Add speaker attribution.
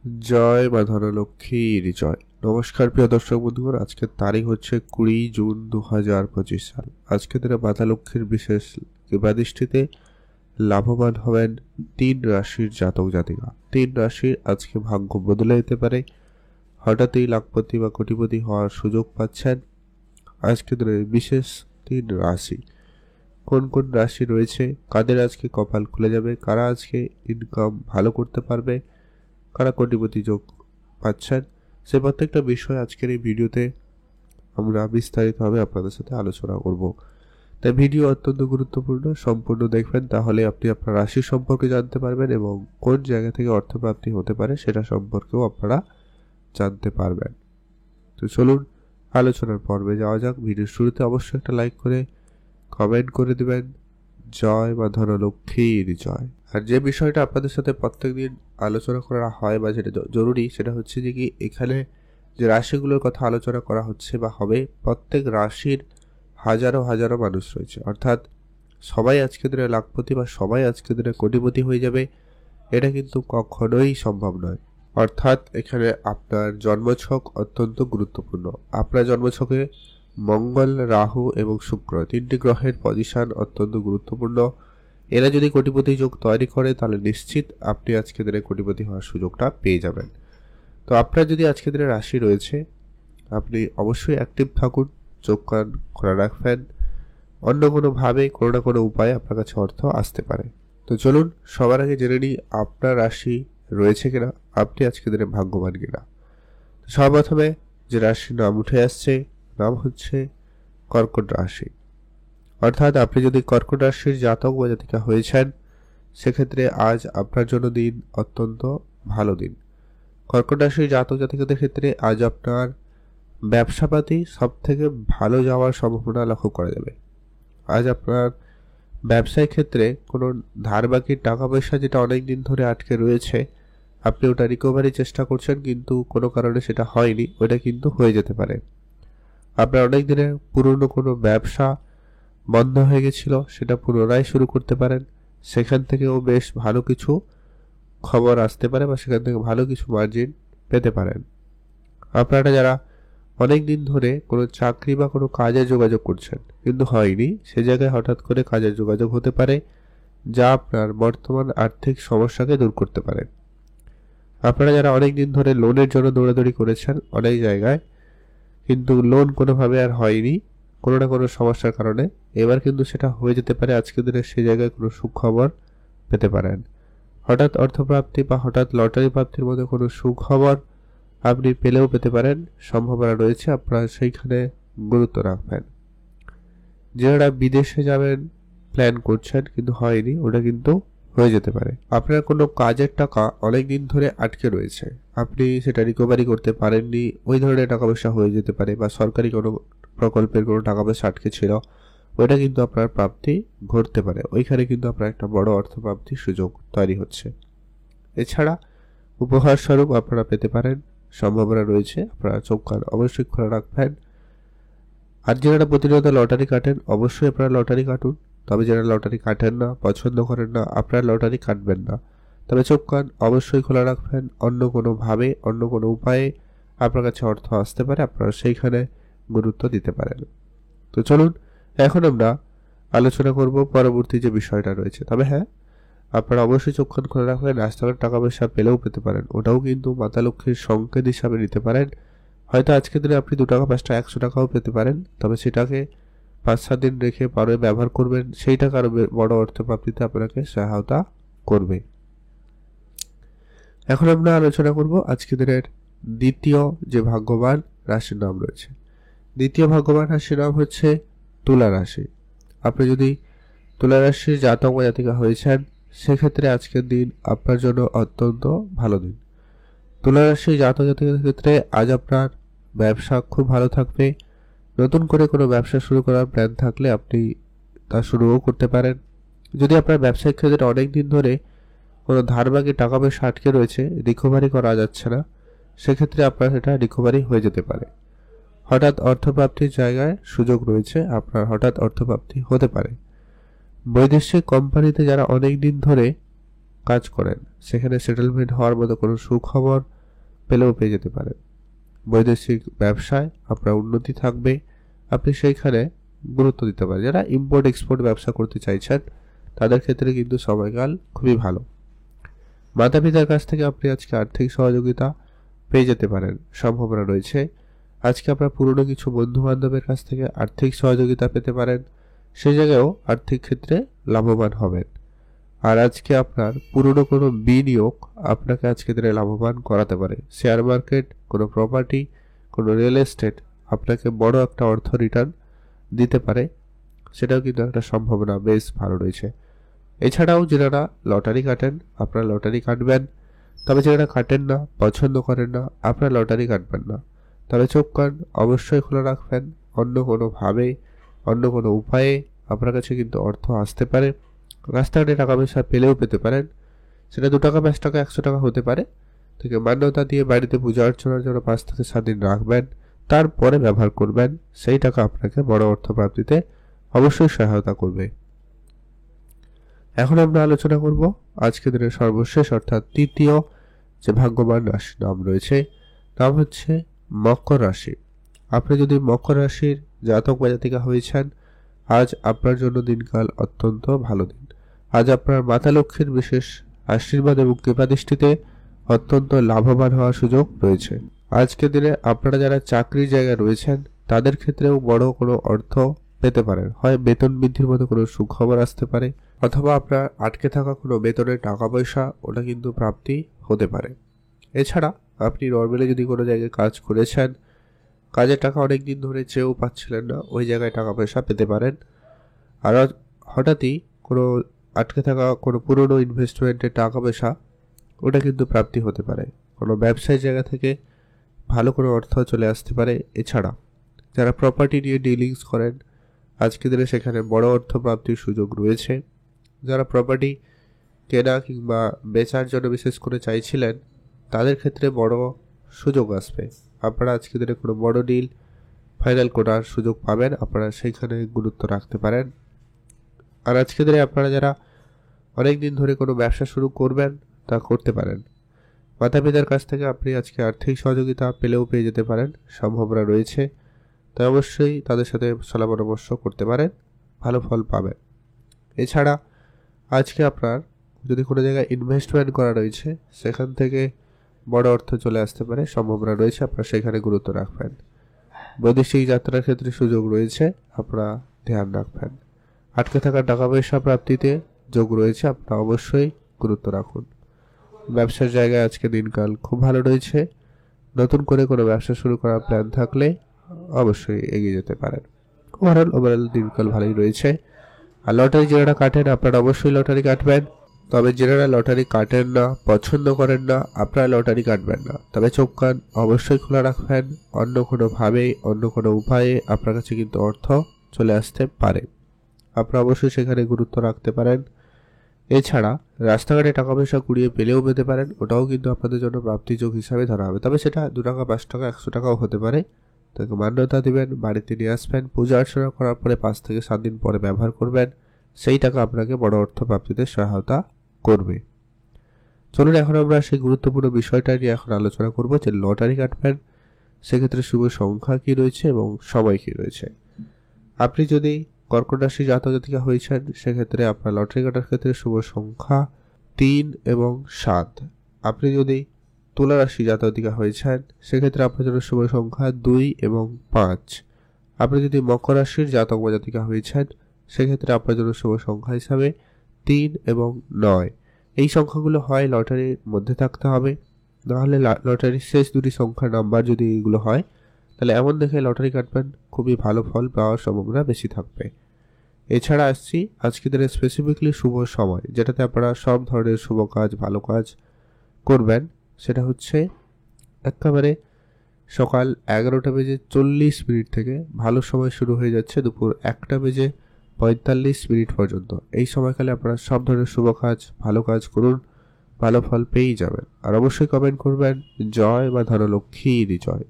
Speaker 1: জয় মা ধনলক্ষ্মীর জয়। নমস্কার প্রিয় দর্শক বন্ধুগণ, আজকের তারিখ হচ্ছে 20 জুন 2025 সাল। আজকে দিনে মাতা লক্ষ্মীর বিশেষ কৃপাদৃষ্টিতে লাভবান হবেন 3 রাশির জাতক জাতিকা। 3 রাশির আজকে ভাগ্য বদলে যেতে পারে। হঠাৎই লাখপতি বা কোটিপতি হওয়ার সুযোগ পাচ্ছেন। আজকে দিনে বিশেষ 3 রাশি, কোন কোন রাশি রয়েছে, কাদের আজকে কপাল খুলে যাবে, কারা আজকে ইনকাম ভালো করতে পারবে, কারা কোটিপতি যোগ পাচ্ছেন, সে প্রত্যেকটা বিষয় আজকের এই ভিডিওতে আমরা বিস্তারিতভাবে আপনাদের সাথে আলোচনা করব। তাই ভিডিও অত্যন্ত গুরুত্বপূর্ণ, সম্পূর্ণ দেখবেন, তাহলে আপনি আপনার রাশি সম্পর্কে জানতে পারবেন এবং কোন জায়গা থেকে অর্থপ্রাপ্তি হতে পারে সেটা সম্পর্কেও আপনারা জানতে পারবেন। তো চলুন আলোচনার পর্বে যাওয়া যাক। ভিডিওর শুরুতে অবশ্যই একটা লাইক করে কমেন্ট করে দিবেন জয় মা ধনলক্ষ্মীর জয়। আর যে বিষয়টা আপনাদের সাথে প্রত্যেকদিন আলোচনা করা হয় বা যেটা জরুরি, সেটা হচ্ছে যে কি এখানে যে রাশিগুলোর কথা আলোচনা করা হচ্ছে বা হবে, প্রত্যেক রাশির হাজারো হাজারো মানুষ রয়েছে। অর্থাৎ সবাই আজকে দিনে লাখপতি বা সবাই আজকে দিনে কোটিপতি হয়ে যাবে, এটা কিন্তু কখনোই সম্ভব নয়। অর্থাৎ এখানে আপনার জন্মছক অত্যন্ত গুরুত্বপূর্ণ। আপনার জন্মছকে মঙ্গল, রাহু এবং শুক্র 3টি গ্রহের পজিশন অত্যন্ত গুরুত্বপূর্ণ। এরা যদি কোটিপতি যোগ তৈরি করে তাহলে নিশ্চিত আপনি আজকে দিনে কোটিপতি হওয়ার সুযোগটা পেয়ে যাবেন। তো আপনার যদি আজকে দিনে রাশি রয়েছে, আপনি অবশ্যই অ্যাক্টিভ থাকুন, চোখ কান খোলা রাখবেন। অন্য কোনোভাবে কোনো না কোনো উপায়ে আপনার কাছে অর্থ আসতে পারে। তো চলুন সবার আগে জেনে নিই আপনার রাশি রয়েছে কিনা, আপনি আজকে দিনে ভাগ্যবান কিনা। সর্বপ্রথমে যে রাশির নাম উঠে আসছে, নাম হচ্ছে কর্কট রাশি। অর্থাৎ আপনি যদি কর্কট রাশির জাতক বা জাতিকা হয়েছেন, সেক্ষেত্রে আজ আপনার জন্য দিন অত্যন্ত ভালো দিন। কর্কট রাশির জাতক জাতিকাদের ক্ষেত্রে আজ আপনার ব্যবসাপাতি সব থেকে ভালো যাওয়ার সম্ভাবনা লক্ষ্য করা যাবে। আজ আপনার ব্যবসায়িক ক্ষেত্রে কোনো ধার বাকির টাকা পয়সা যেটা অনেক দিন ধরে আটকে রয়েছে, আপনি ওটা রিকভারি চেষ্টা করছেন কিন্তু কোনো কারণে সেটা হয়নি, ওটা কিন্তু হয়ে যেতে পারে। আপনার অনেক দিনের পুরনো কোনো ব্যবসা বন্ধ হয়ে গেছিল, সেটা পুনরায় শুরু করতে পারেন। সেখান থেকেও বেশ ভালো কিছু খবর আসতে পারে বা সেখান থেকে ভালো কিছু মার্জিন পেতে পারেন। আপনারা যারা অনেক দিন ধরে কোনো চাকরি বা কোনো কাজে যোগাযোগ করছেন কিন্তু হয়নি, সে জায়গায় হঠাৎ করে কাজের যোগাযোগ হতে পারে, যা আপনার বর্তমান আর্থিক সমস্যাকে দূর করতে পারে। আপনারা যারা অনেক দিন ধরে লোনের জন্য দৌড়াদৌড়ি করেছেন অনেক জায়গায়, কিন্তু লোন কোনোভাবে আর হয়নি কোনো না কোনো সমস্যার কারণে, এবার কিন্তু সেটা হয়ে যেতে পারে। আজকের দিনে সেই জায়গায় কোনো সুখবর পেতে পারেন। হঠাৎ অর্থপ্রাপ্তি বা হঠাৎ লটারি প্রাপ্তির মধ্যে কোনো সুখবর আপনি পেলেও পেতে পারেন, সম্ভাবনা রয়েছে, আপনারা সেইখানে গুরুত্ব রাখবেন। যারা বিদেশে যাবেন প্ল্যান করছেন কিন্তু হয়নি, ওটা কিন্তু হয়ে যেতে পারে। আপনার কোনো কাজের টাকা অনেক দিন ধরে আটকে রয়েছে, আপনি সেটা রিকভারি করতে পারেননি, ওই ধরনের টাকা পয়সা হয়ে যেতে পারে, বা সরকারি কোনো প্রকল্পের কোনো টাকা পয়সা আটকে ছিল, ওইটা কিন্তু আপনার প্রাপ্তি ঘটতে পারে। ওইখানে কিন্তু আপনার একটা বড় অর্থ প্রাপ্তির সুযোগ তৈরি হচ্ছে। এছাড়া উপহার স্বরূপ আপনারা পেতে পারেন, সম্ভাবনা রয়েছে, আপনারা চোখ কান অবশ্যই খোলা রাখবেন। আর যারা প্রতিনিয়ত লটারি কাটেন, অবশ্যই আপনারা লটারি কাটুন। তবে যারা লটারি কাটেন না, পছন্দ করেন না, আপনারা লটারি কাটবেন না। তবে চোখ কান অবশ্যই খোলা রাখবেন। অন্য কোনোভাবে, অন্য কোনো উপায়ে আপনার কাছে অর্থ আসতে পারে, আপনারা সেইখানে গুরুত্ব দিতে পারেন। তো চলুন এখন আমরা আলোচনা করব পরবর্তী যে বিষয়টা রয়েছে। তবে হ্যাঁ, আপনারা অবশ্যই চোখ কান খোলা রাখবেন। রাস্তাঘাট টাকা পয়সা পেলেও পেতে পারেন, ওটাও কিন্তু মাতা লক্ষ্মীর সংকেত হিসাবে নিতে পারেন। হয়তো আজকের দিনে আপনি 2 টাকা 5 টাকা 100 টাকাও পেতে পারেন, তবে সেটাকে 5-7 দিন রেখে পরে ব্যবহার করবেন, সেই টাকা আরো বড় অর্থপ্রাপ্তিতে আপনাকে সহায়তা করবে। এখন আমরা আলোচনা করব আজকের দিনের দ্বিতীয় যে ভাগ্যবান রাশির নাম রয়েছে। দ্বিতীয় ভাগ্যবান রাশির নাম হচ্ছে তুলা রাশি। আপনি যদি তুলা রাশির জাতক বা জাতিকা হয়েছেন, সেক্ষেত্রে আজকের দিন আপনার জন্য অত্যন্ত ভালো দিন। তুলা রাশির জাতক জাতিকার ক্ষেত্রে আজ আপনার ব্যবসা খুব ভালো থাকবে। নতুন করে কোনো ব্যবসা শুরু করার প্ল্যান থাকলে আপনি তা শুরুও করতে পারেন। যদি আপনার ব্যবসায়িক ক্ষেত্রে অনেক দিন ধরে কোনো ধার বাকি টাকা পয়সা আটকে রয়েছে, রিকভারি করা যাচ্ছে না, সেক্ষেত্রে আপনার সেটা রিকভারি হয়ে যেতে পারে। হঠাৎ অর্থপ্রাপ্তির জায়গায় সুযোগ রয়েছে, আপনার হঠাৎ অর্থপ্রাপ্তি হতে পারে। বৈদেশিক কোম্পানিতে যারা অনেক দিন ধরে কাজ করেন, সেখানে সেটেলমেন্ট হওয়ার মতো কোনো সুখবর পেলেও পেয়ে যেতে পারেন। বৈদেশিক ব্যবসায় আপনার উন্নতি থাকবে, আপনি সেইখানে গুরুত্ব দিতে পারেন। যারা ইম্পোর্ট এক্সপোর্ট ব্যবসা করতে চাইছেন তাদের ক্ষেত্রে কিন্তু সময়কাল খুবই ভালো। মাতা পিতার কাছ থেকে আপনি আজকে আর্থিক সহযোগিতা পেয়ে যেতে পারেন, সম্ভাবনা রয়েছে। আজকে আপনার পুরনো কিছু বন্ধু বান্ধবের কাছ থেকে আর্থিক সহযোগিতা পেতে পারেন, সেই জায়গায়ও আর্থিক ক্ষেত্রে লাভবান হবেন। আর আজকে আপনার পুরনো কোনো বিনিয়োগ আপনাকে আজকে দিনে লাভবান করাতে পারে। শেয়ার মার্কেট, কোনো প্রপার্টি, কোনো রিয়েল এস্টেট আপনাকে বড় একটা অর্থ রিটার্ন দিতে পারে, সেটাও কিন্তু একটা সম্ভাবনা বেশ ভালো রয়েছে। এছাড়াও যারা লটারি কাটেন আপনারা লটারি কাটবেন, তবে যারা কাটেন না, পছন্দ করেন না, আপনারা লটারি কাটবেন না। তবে চোখ কান অবশ্যই খোলা রাখবেন। অন্য কোনোভাবে, অন্য কোনো উপায়ে আপনার কাছে কিন্তু অর্থ আসতে পারে। রাস্তাঘাটে টাকা পয়সা পেলেও পেতে পারেন, সেটা 2 টাকা, 5 টাকা, 100 টাকা হতে পারে। থেকে মান্যতা দিয়ে বাড়িতে পূজা অর্চনার জন্য 5 থেকে 7 দিন রাখবেন, তারপরে ব্যবহার করবেন। সেই টাকা আপনাকে বড় অর্থ প্রাপ্তিতে অবশ্যই সহায়তা করবে। এখন আমরা আলোচনা করব আজকের দিনের সর্বশেষ অর্থাৎ তৃতীয় যে ভাগ্যবান রাশির নাম রয়েছে, নাম হচ্ছে মকর রাশি। আপনি যদি মকর রাশির জাতক বা জাতিকা হয়েছেন, আজ আপনার জন্য দিনকাল অত্যন্ত ভালো দিন। আজ আপনার মাতা লক্ষ্মীর বিশেষ আশীর্বাদ এবং কৃপাদৃষ্টিতে অত্যন্ত লাভবান হওয়ার সুযোগ রয়েছে। আজকের দিনে আপনারা যারা চাকরির জায়গায় রয়েছেন তাদের ক্ষেত্রেও বড় কোনো অর্থ পেতে পারেন। হয় বেতন বৃদ্ধির মতো কোনো সুখবর আসতে পারে, অথবা আপনার আটকে থাকা কোনো বেতনের টাকা পয়সা ওটা কিন্তু প্রাপ্তি হতে পারে। এছাড়া আপনি নর্মালি যদি কোনো জায়গায় কাজ করেছেন, কাজের টাকা অনেক দিন ধরে চেয়েও পাচ্ছিলেন না, ওই জায়গায় টাকা পয়সা পেতে পারেন। আর হঠাৎই কোনো আটকে থাকা কোনো পুরনো ইনভেস্টমেন্টের টাকা পয়সা ওটা কিন্তু প্রাপ্তি হতে পারে। কোনো ব্যবসায়ী জায়গা থেকে ভালো কোনো অর্থ চলে আসতে পারে। এছাড়া যারা প্রপার্টি নিয়ে ডিলিংস করেন, আজকের দিনে সেখানে বড় অর্থ প্রাপ্তির সুযোগ রয়েছে। যারা প্রপার্টি কেনা কিংবা বেচার জন্য বিশেষ করে চাইছিলেন, তাদের ক্ষেত্রে বড় সুযোগ আসবে। আপনারা আজকের দিনে কোনো বড় ডিল ফাইনাল করার সুযোগ পাবেন, আপনারা সেইখানে গুরুত্ব রাখতে পারেন। আর আজকের দিনে আপনারা যারা অনেক দিন ধরে কোনো ব্যবসা শুরু করবেন তা করতে পারেন। মাতা পিতার কাছ থেকে আপনি আজকে আর্থিক সহযোগিতা পেলেও পেয়ে যেতে পারেন, সম্ভাবনা রয়েছে। তাই অবশ্যই তাদের সাথে সলা পরামর্শ করতে পারেন, ভালো ফল পাবেন। এছাড়া আজকে আপনার যদি কোনো জায়গায় ইনভেস্টমেন্ট করা রয়েছে, সেখান থেকে বড় অর্থ চলে আসতে পারে, সম্ভাবনা রয়েছে, আপনারা সেখানে গুরুত্ব রাখবেন। বৈদেশিক যাত্রার ক্ষেত্রে সুযোগ রয়েছে, আপনারা ধ্যান রাখবেন। আটকে থাকা টাকা পয়সা প্রাপ্তিতে যোগ রয়েছে, আপনারা অবশ্যই গুরুত্ব রাখুন। ব্যবসার জায়গায় আজকে দিনকাল খুব ভালো রয়েছে। নতুন করে কোনো ব্যবসা শুরু করার প্ল্যান থাকলে অবশ্যই এগিয়ে যেতে পারেন। ওভারঅল দিনকাল ভালোই রয়েছে। আর লটারি যারা কাটেন আপনারা অবশ্যই লটারি কাটবেন, তবে যারা লটারি কাটেন না, পছন্দ করেন না, আপনারা লটারি কাটবেন না। তবে চোখ কান অবশ্যই খোলা রাখবেন। অন্য কোনোভাবে, অন্য কোনো উপায়ে আপনার কাছে কিন্তু অর্থ চলে আসতে পারে, আপনারা অবশ্যই সেখানে গুরুত্ব রাখতে পারেন। এছাড়া রাস্তাঘাটে টাকা পয়সা কুড়িয়ে পেলেও পেতে পারেন, ওটাও কিন্তু আপনাদের জন্য প্রাপ্তিযোগ হিসাবে ধরা হবে। তবে সেটা 2 টাকা, 5 টাকা, 100 টাকাও হতে পারে। তাকে মান্যতা দিবেন, বাড়িতে নিয়ে আসবেন, পূজা অর্চনা করার পরে 5 থেকে 7 দিন পরে ব্যবহার করবেন। সেই টাকা আপনাকে বড় অর্থ প্রাপ্তিতে সহায়তা করবে। চলুন এখন আমরা সেই গুরুত্বপূর্ণ বিষয়টা নিয়ে এখন আলোচনা করব যে লটারি কাটবেন, সেক্ষেত্রে শুভ সংখ্যা কি রয়েছে এবং সময় কি রয়েছে। আপনি যদি কর্কট রাশি জাতক জাতিকা হয়েছেন, সেক্ষেত্রে আপনার লটারি কাটার ক্ষেত্রে শুভ সংখ্যা 3 এবং 7। আপনি যদি তুলা রাশি জাতক জাতিকা হয়েছেন, সেক্ষেত্রে আপনার জন্য শুভ সংখ্যা 2 এবং 5। আপনি যদি মকর রাশির জাতক বা জাতিকা হয়েছেন, সেক্ষেত্রে আপনার জন্য শুভ সংখ্যা হিসাবে 3 এবং 9। এই সংখ্যাগুলো হয় লটারির মধ্যে থাকতে হবে, নাহলে লটারির শেষ 2টি সংখ্যার নাম্বার যদি এগুলো হয়, তাহলে এমন দেখে লটারি কাটবেন, খুবই ভালো ফল পাওয়ার সম্ভাবনা বেশি থাকবে। এছাড়া আসছি আজকে দিনে স্পেসিফিকলি শুভ সময়, যেটাতে আপনারা সব ধরনের শুভ কাজ, ভালো কাজ করবেন। সেটা হচ্ছে একেবারে সকাল 11:40 থেকে ভালো সময় শুরু হয়ে যাচ্ছে দুপুর 1:45 পর্যন্ত। এই সময়কালে আপনারা সব ধরনের শুভ কাজ, ভালো কাজ করুন, ভালো ফল পেয়েই যাবেন। আর অবশ্যই কমেন্ট করবেন জয় বা ধনলক্ষ্মীর জয়।